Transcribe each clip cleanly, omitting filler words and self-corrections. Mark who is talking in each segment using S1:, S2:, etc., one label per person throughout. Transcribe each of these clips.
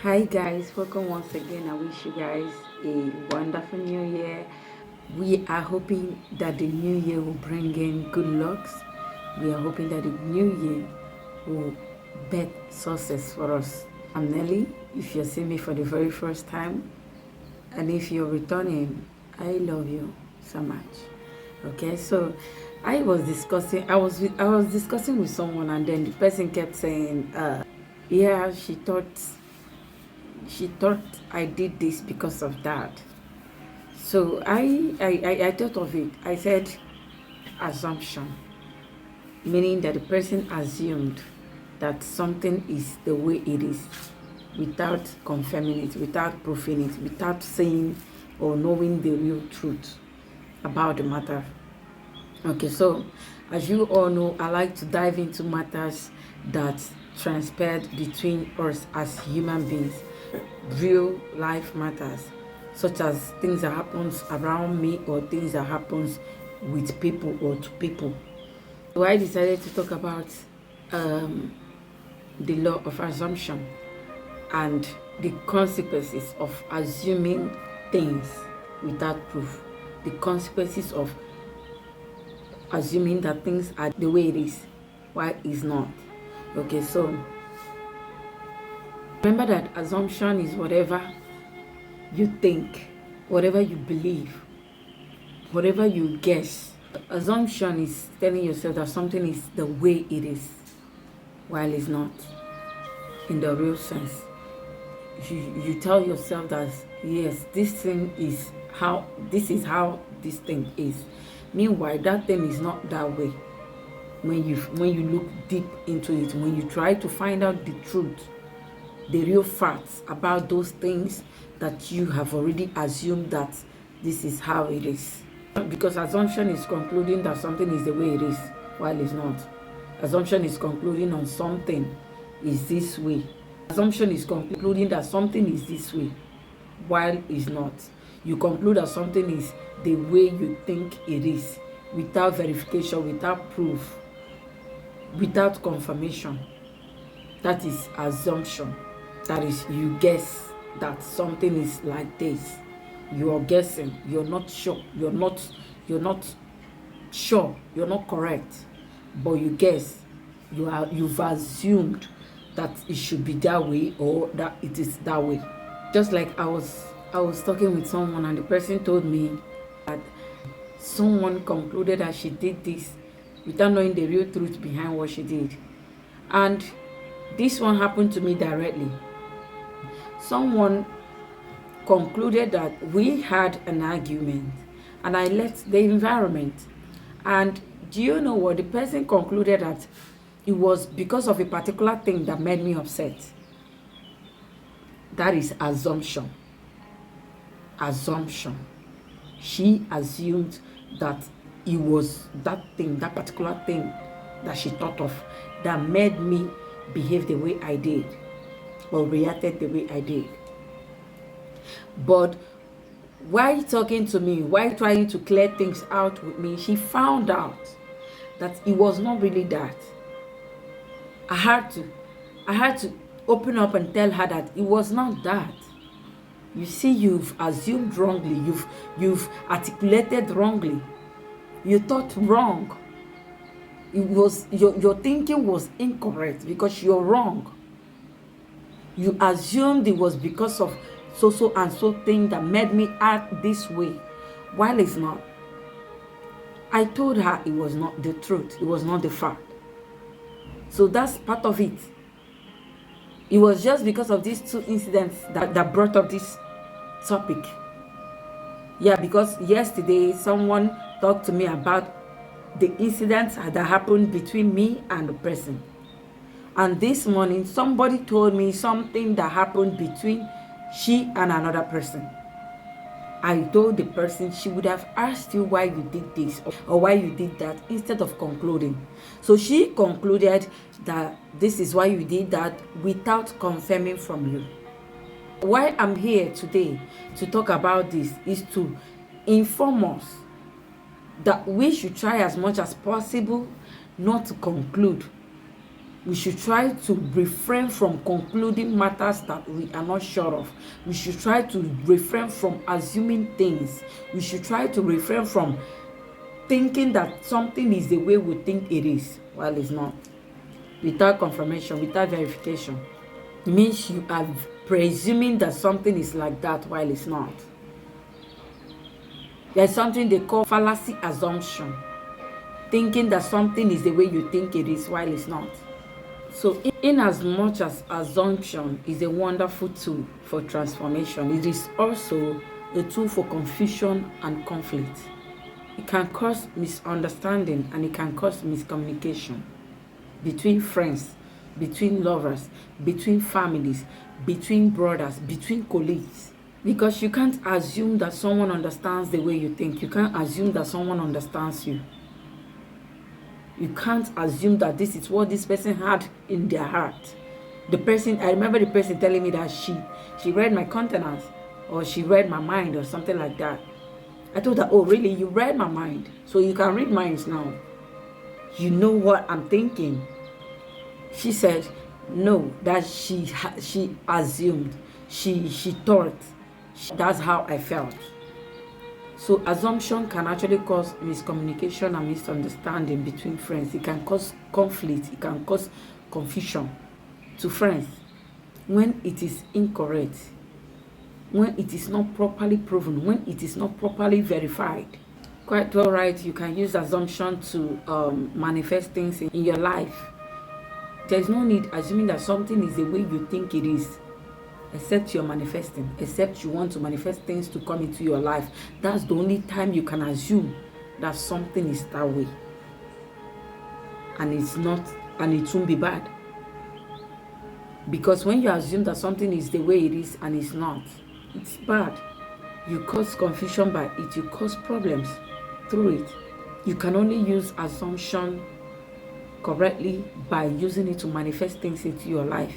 S1: Hi guys, welcome once again. I wish you guys a wonderful new year. We are hoping that the new year will bring in good lucks. We are hoping that the new year will bet success for us. I'm Nelly. If you're seeing me for the very first time, and if you're returning, I love you so much. Okay, so I was discussing with someone, and then the person kept saying, yeah, she thought I did this because of that. So I thought of it. I said assumption, meaning that the person assumed that something is the way it is without confirming it, without proving it, without saying or knowing the real truth about the matter. Okay, so as you all know, I like to dive into matters that transpired between us as human beings, real life matters, such as things that happens around me or things that happens with people or to people. So I decided to talk about um, the law of assumption and the consequences of assuming things without proof, the consequences of assuming that things are the way it is while it's not. Okay, so remember that assumption is whatever you think, whatever you believe, whatever you guess. Assumption is telling yourself that something is the way it is while it's not in the real sense. You tell yourself that yes, this is how this thing is. Meanwhile, that thing is not that way. When you look deep into it, when you try to find out the truth, the real facts about those things that you have already assumed that this is how it is. Because assumption is concluding that something is the way it is while it's not. Assumption is concluding on something is this way. Assumption is concluding that something is this way while it's not. You conclude that something is the way you think it is without verification, without proof, without confirmation. That is assumption. That is, you guess that something is like this. You are guessing. You're not sure. You're not sure. You're not correct. But you guess. You've assumed that it should be that way or that it is that way. Just like I was talking with someone, and the person told me that someone concluded that she did this without knowing the real truth behind what she did. And this one happened to me directly. Someone concluded that we had an argument and I left the environment. And do you know what? The person concluded that it was because of a particular thing that made me upset. That is assumption. Assumption. She assumed that it was that thing, that particular thing that she thought of that made me behave the way I did or reacted the way I did. But while talking to me, while trying to clear things out with me, she found out that it was not really that. I had to open up and tell her that it was not that. You see, you've assumed wrongly, you've articulated wrongly, you thought wrong. It was your thinking was incorrect because you're wrong. You assumed it was because of so and so thing that made me act this way, while it's not. I told her it was not the truth, it was not the fact. So that's part of it. It was just because of these two incidents that brought up this topic. Yeah, because yesterday someone talked to me about the incidents that happened between me and the person. And this morning, somebody told me something that happened between she and another person. I told the person she would have asked you why you did this or why you did that instead of concluding. So she concluded that this is why you did that without confirming from you. Why I'm here today to talk about this is to inform us that we should try as much as possible not to conclude We should try to refrain from concluding matters that we are not sure of. We should try to refrain from assuming things. We should try to refrain from thinking that something is the way we think it is, while it's not. Without confirmation, without verification. It means you are presuming that something is like that while it's not. There's something they call fallacy assumption. Thinking that something is the way you think it is while it's not. So in as much as assumption is a wonderful tool for transformation, it is also a tool for confusion and conflict. It can cause misunderstanding and it can cause miscommunication between friends, between lovers, between families, between brothers, between colleagues. Because you can't assume that someone understands the way you think. You can't assume that someone understands you. You can't assume that this is what this person had in their heart. I remember the person telling me that she read my countenance, or she read my mind, or something like that. I told her, oh really, you read my mind, so you can read minds now. You know what I'm thinking. She said, no, that she assumed, she thought. That's how I felt. So assumption can actually cause miscommunication and misunderstanding between friends. It can cause conflict. It can cause confusion to friends when it is incorrect, when it is not properly proven, when it is not properly verified. Quite all right, you can use assumption to manifest things in your life. There's no need assuming that something is the way you think it is, except you're manifesting, except you want to manifest things to come into your life. That's the only time you can assume that something is that way. And it's not, and it won't be bad. Because when you assume that something is the way it is and it's not, it's bad. You cause confusion by it, you cause problems through it. You can only use assumption correctly by using it to manifest things into your life.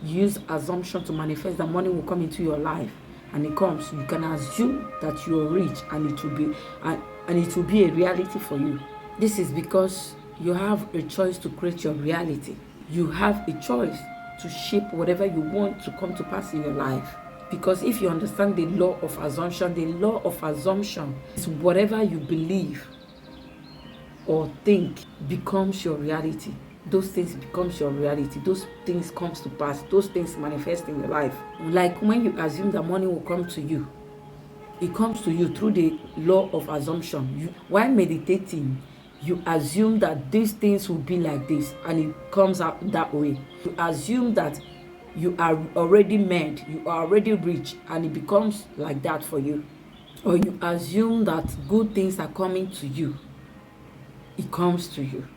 S1: Use assumption to manifest that money will come into your life, and it comes. You can assume that you are rich, and it will be a reality for you. This is because you have a choice to create your reality. You have a choice to shape whatever you want to come to pass in your life. Because if you understand the law of assumption is whatever you believe or think becomes your reality. Those things becomes your reality. Those things comes to pass. Those things manifest in your life. Like when you assume that money will come to you, it comes to you through the law of assumption. While meditating, you assume that these things will be like this, and it comes out that way. You assume that you are already made, you are already rich, and it becomes like that for you. Or you assume that good things are coming to you, it comes to you.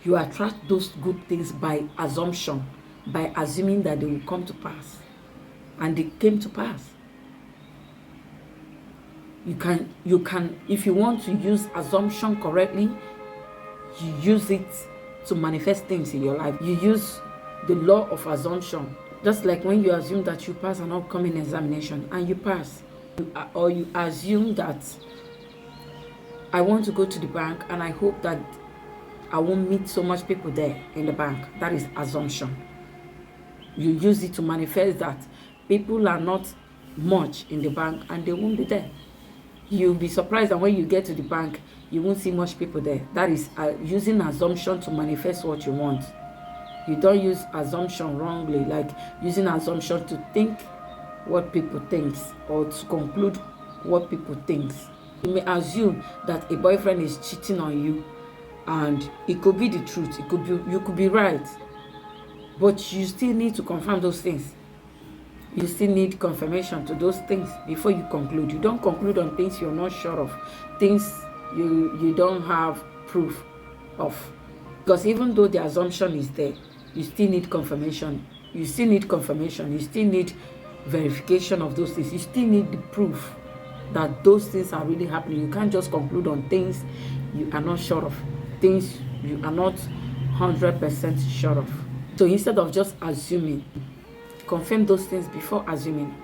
S1: You attract those good things by assumption, by assuming that they will come to pass. And they came to pass. You can, if you want to use assumption correctly, you use it to manifest things in your life. You use the law of assumption. Just like when you assume that you pass an upcoming examination and you pass. Or you assume that I want to go to the bank and I hope that I won't meet so much people there in the bank. That is assumption. You use it to manifest that people are not much in the bank and they won't be there. You'll be surprised that when you get to the bank, you won't see much people there. That is using assumption to manifest what you want. You don't use assumption wrongly, like using assumption to think what people think or to conclude what people think. You may assume that a boyfriend is cheating on you, and it could be the truth. It could be, you could be right, but you still need to confirm those things. You still need confirmation to those things before you conclude. You don't conclude on things you're not sure of, things you don't have proof of. Because even though the assumption is there, you still need confirmation. You still need confirmation. You still need verification of those things. You still need the proof that those things are really happening. You can't just conclude on things you are not sure of, things you are not 100% sure of. So instead of just assuming, confirm those things before assuming.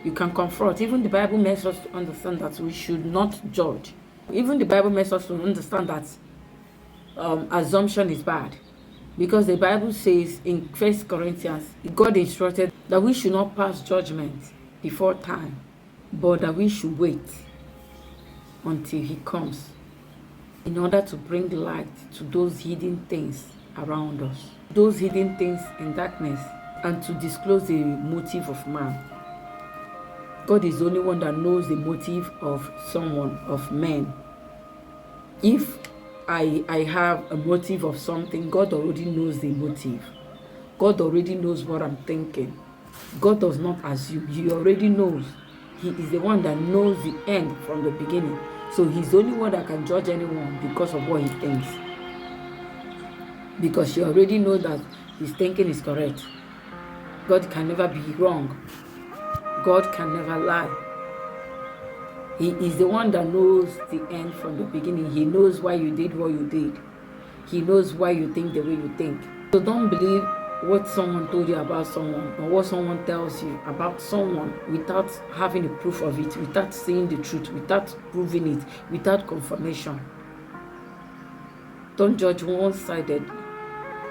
S1: You can confront. Even the Bible makes us to understand that we should not judge. Even the Bible makes us to understand that assumption is bad. Because the Bible says in 1 Corinthians, God instructed that we should not pass judgment before time, but that we should wait until he comes in order to bring light to those hidden things around us, those hidden things in darkness, and to disclose the motive of man. God is the only one that knows the motive of someone, of men. If I have a motive of something, God already knows the motive. God already knows what I'm thinking. God does not assume. He already knows. He is the one that knows the end from the beginning. So he's the only one that can judge anyone because of what he thinks. Because he already knows that his thinking is correct. God can never be wrong. God can never lie. He is the one that knows the end from the beginning. He knows why you did what you did. He knows why you think the way you think. So don't believe what someone told you about someone, or what someone tells you about someone without having a proof of it, without seeing the truth, without proving it, without confirmation. Don't judge one-sided.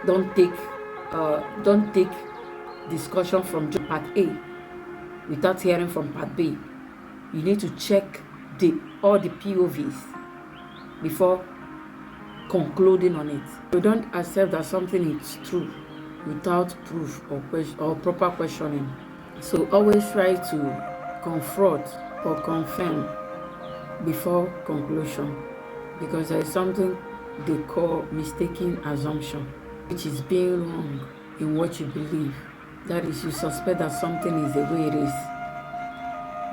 S1: Don't take discussion from part A without hearing from part B. You need to check all the POVs before concluding on it. You don't accept that something is true without proof or proper questioning. So always try to confront or confirm before conclusion, because there is something they call mistaken assumption, which is being wrong in what you believe. That is, you suspect that something is the way it is,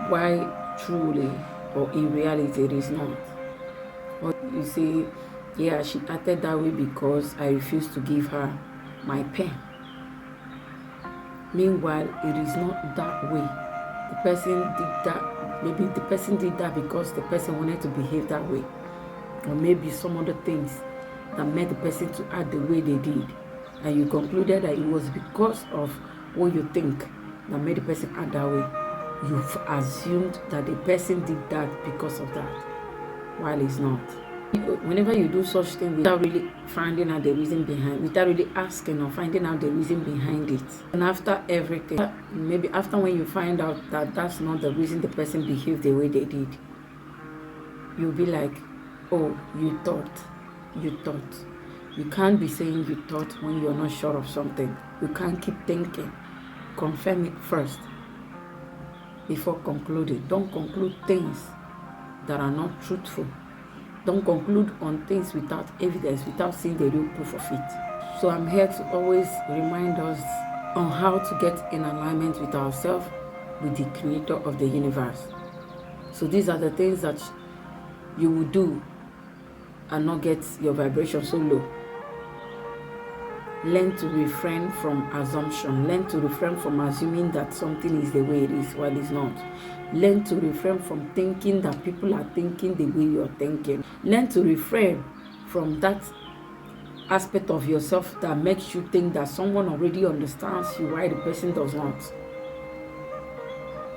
S1: why truly or in reality it is not. Or you say, yeah, she acted that way because I refused to give her my pen. Meanwhile, it is not that way. The person did that, maybe the person did that because the person wanted to behave that way, or maybe some other things that made the person to act the way they did, and you concluded that it was because of what you think that made the person act that way. You've assumed that the person did that because of that, while it's not. Whenever you do such things without really finding out the reason behind, without really asking or finding out the reason behind it, and after everything, maybe after when you find out that that's not the reason the person behaved the way they did, you'll be like, oh, you thought. You can't be saying you thought when you're not sure of something. You can't keep thinking. Confirm it first before concluding. Don't conclude things that are not truthful. Don't conclude on things without evidence, without seeing the real proof of it. So I'm here to always remind us on how to get in alignment with ourselves, with the creator of the universe. So these are the things that you will do and not get your vibration so low. Learn to refrain from assumption. Learn to refrain from assuming that something is the way it is while it's not. Learn to refrain from thinking that people are thinking the way you're thinking. Learn to refrain from that aspect of yourself that makes you think that someone already understands you while the person does not.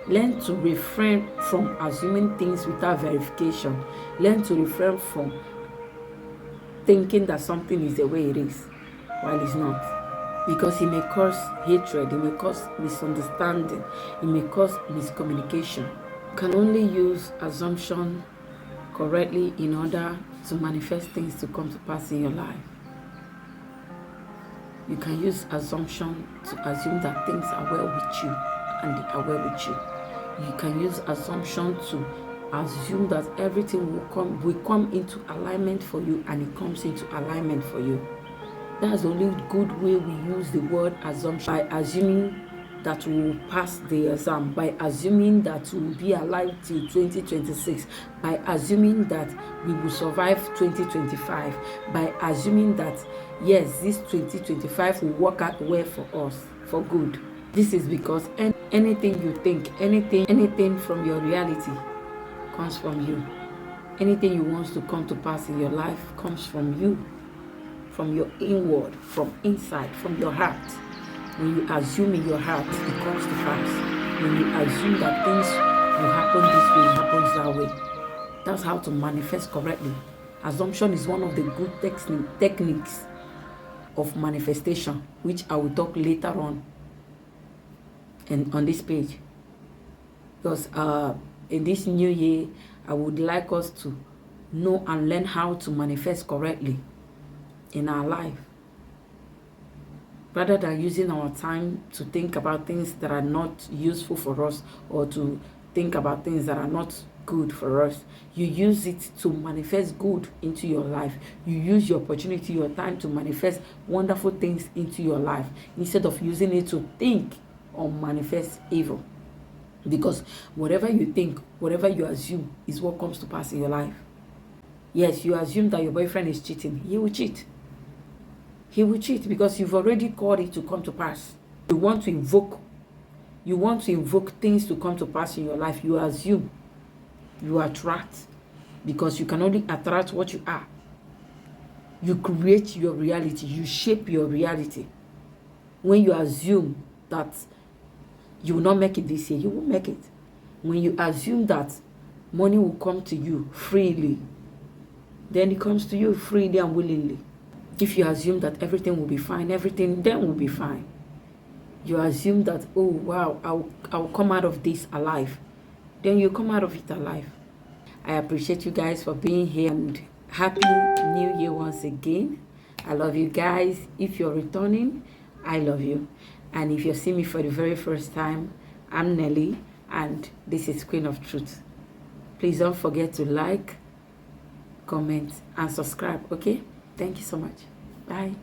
S1: Learn to refrain from assuming things without verification. Learn to refrain from thinking that something is the way it is while it's not, because it may cause hatred, it may cause misunderstanding, it may cause miscommunication. You can only use assumption correctly in order to manifest things to come to pass in your life. You can use assumption to assume that things are well with you, and they are well with you. You can use assumption to assume that everything will come into alignment for you, and it comes into alignment for you. That's the only good way we use the word assumption, by assuming that we will pass the exam, by assuming that we will be alive till 2026, by assuming that we will survive 2025, by assuming that yes, this 2025 will work out well for us, for good. This is because anything you think, anything from your reality comes from you. Anything you want to come to pass in your life comes from you, from your inward, from inside, from your heart. When you assume in your heart, it comes to pass. When you assume that things will happen this way, it happens that way. That's how to manifest correctly. Assumption is one of the good techniques of manifestation, which I will talk later on and on this page. Because in this new year, I would like us to know and learn how to manifest correctly in our life, rather than using our time to think about things that are not useful for us, or to think about things that are not good for us. You use it to manifest good into your life. You use your opportunity, your time, to manifest wonderful things into your life, instead of using it to think or manifest evil. Because whatever you think, whatever you assume, is what comes to pass in your life. Yes, you assume that your boyfriend is cheating. He will cheat. He will cheat because you've already called it to come to pass. You want to invoke things to come to pass in your life. You assume, you attract, because you can only attract what you are. You create your reality. You shape your reality. When you assume that you will not make it this year, you will make it. When you assume that money will come to you freely, then it comes to you freely and willingly. If you assume that everything will be fine, everything then will be fine. You assume that, oh wow, I'll come out of this alive, then you come out of it alive. I appreciate you guys for being here, and happy new year once again. I love you guys. If you're returning, I love you. And if you're seeing me for the very first time, I'm Nelly, and this is Queen of Truth. Please don't forget to like, comment, and subscribe, okay? Thank you so much. Bye.